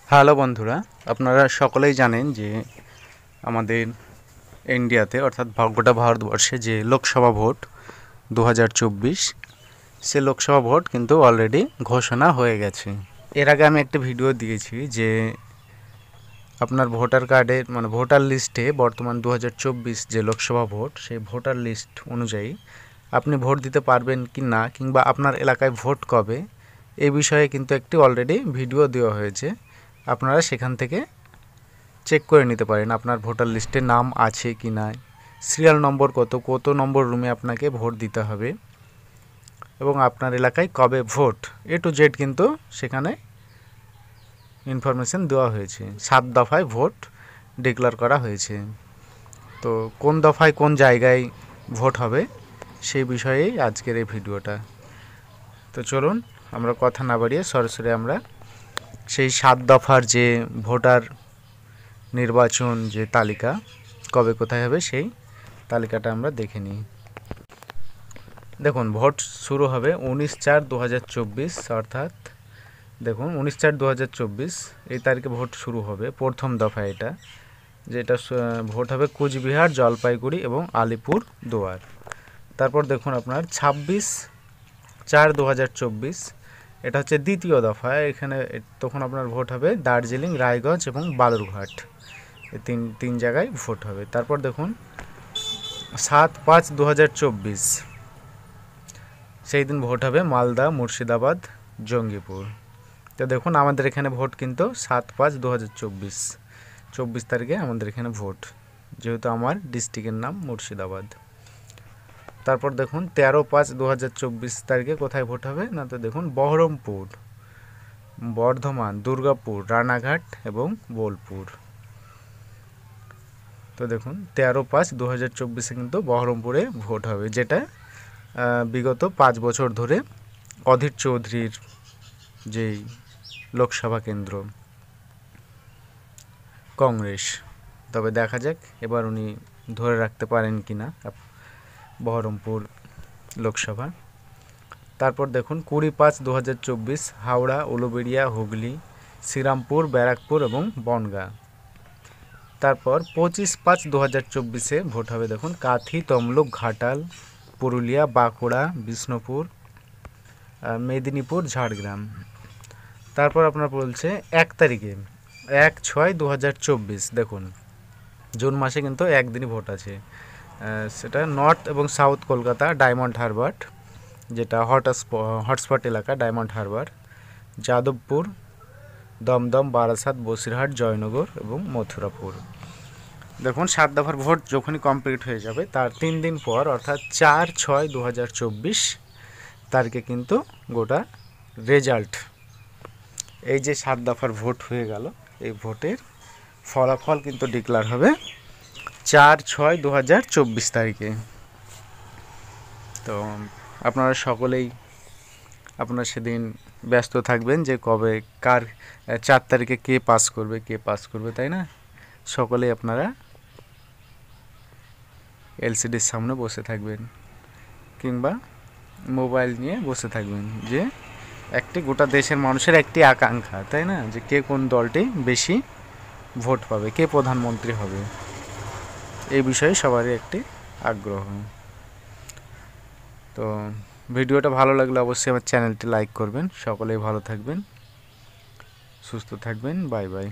Hello বন্ধুরা, আপনারা সকলেই জানেন যে আমাদের ইন্ডিয়াতে অর্থাৎ গোটা ভারতবর্ষে যে লোকসভা ভোট 2024 সে লোকসভা ভোট কিন্তু অলরেডি ঘোষণা হয়ে গেছে। এর আগে আমি একটা ভিডিও দিয়েছি যে আপনার ভোটার কার্ডের ভোটার লিস্টে বর্তমান 2024 যে লোকসভা ভোট সেই ভোটার লিস্ট অনুযায়ী আপনি ভোট দিতে পারবেন কি না, কিংবা আপনার এলাকায় ভোট কবে, এই বিষয়ে কিন্তু একটি অলরেডি ভিডিও দেওয়া হয়েছে। আপনারা সেখান থেকে চেক করে নিতে পারেন আপনার ভোটার লিস্টে নাম আছে কি না, সিরিয়াল নম্বর কত নম্বর রুমে আপনাকে ভোট দিতে হবে এবং আপনার এলাকায় কবে ভোট, এ টু জেড কিন্তু সেখানে ইনফরমেশন দেওয়া হয়েছে। 7 দফায় ভোট ডিক্লেয়ার করা হয়েছে। তো কোন দফায় কোন জায়গায় ভোট হবে সেই বিষয়েই আজকের এই ভিডিওটা। তো চলুন আমরা কথা না বাড়িয়ে সরাসরি আমরা সেই 7 দফার যে ভোটার নির্বাচন যে তালিকা কবে কোথায় হবে সেই তালিকাটা আমরা দেখে নিই। দেখুন, ভোট শুরু হবে 19/4/2024, অর্থাৎ দেখুন 19/4/2024 এই তারিখে ভোট শুরু হবে। প্রথম দফা এটা, যেটা ভোট হবে কুচবিহার, জলপাইগুড়ি এবং আলিপুর দুয়ার। তারপর দেখুন আপনার 26/4/2024 এটা হচ্ছে দ্বিতীয় দফা। এখানে তখন আপনার ভোট হবে দার্জিলিং, রায়গঞ্জ এবং বালুরঘাট, এই তিন জায়গায় ভোট হবে। তারপর দেখুন 7/5/2024 সেই দিন ভোট হবে মালদা, মুর্শিদাবাদ, জঙ্গিপুর। তো দেখুন আমাদের এখানে ভোট কিন্তু 7/5/2024 তারিখে আমাদের এখানে ভোট, যেহেতু আমার ডিস্ট্রিক্টের নাম মুর্শিদাবাদ। তারপর দেখুন 13/5/2024 তারিখে কোথায় ভোট হবে না, তো দেখুন বহরমপুর, বর্ধমান, দুর্গাপুর, রানাঘাট এবং বোলপুর। তো দেখুন 13/5/2024 কিন্তু বহরমপুরে ভোট হবে, যেটা বিগত 5 বছর ধরে অধীর চৌধুরীর যেই লোকসভা কেন্দ্র কংগ্রেস। তবে দেখা যাক এবার উনি ধরে রাখতে পারেন কি না বহরমপুর লোকসভা। তারপর দেখুন 20/5/2024 হাওড়া, উলুবেড়িয়া, হুগলি, শ্রীরামপুর, ব্যারাকপুর এবং বনগাঁ। তারপর 25/5/2024 ভোট হবে দেখুন কাঁথি, তমলুক, ঘাটাল, পুরুলিয়া, বাঁকুড়া, বিষ্ণুপুর, মেদিনীপুর, ঝাড়গ্রাম। তারপর আপনার বলছে 1 তারিখে 1/6/2024 দেখুন জুন মাসে কিন্তু একদিনই ভোট আছে। সেটা নর্থ এবং সাউথ কলকাতা, ডায়মন্ড হারবার, যেটা হটস্পট এলাকা ডায়মন্ড হারবার, যাদবপুর, দমদম, বারাসাত, বসিরহাট, জয়নগর এবং মথুরাপুর। দেখুন 7 দফার ভোট যখনই কমপ্লিট হয়ে যাবে তার 3 দিন পর অর্থাৎ 4/6/2024 তারিখে কিন্তু গোটা রেজাল্ট, এই যে 7 দফার ভোট হয়ে গেল, এই ভোটের ফলাফল কিন্তু ডিক্লেয়ার হবে 4/6/2024 তারিখে। তো আপনারা সকলেই আপনারা সেদিন ব্যস্ত থাকবেন যে কবে কার 4 তারিখে কে পাস করবে, তাই না? সকলেই আপনারা এলসিডির সামনে বসে থাকবেন কিংবা মোবাইল নিয়ে বসে থাকবেন, যে একটি গোটা দেশের মানুষের একটি আকাঙ্ক্ষা, তাই না, যে কে কোন দলটি বেশি ভোট পাবে, কে প্রধানমন্ত্রী হবে, এই বিষয়ে সবারই একটি আগ্রহ। তো ভিডিওটা ভালো লাগলে অবশ্যই আমার চ্যানেলটি লাইক করবেন। সকলেই ভালো থাকবেন, সুস্থ থাকবেন। Bye bye.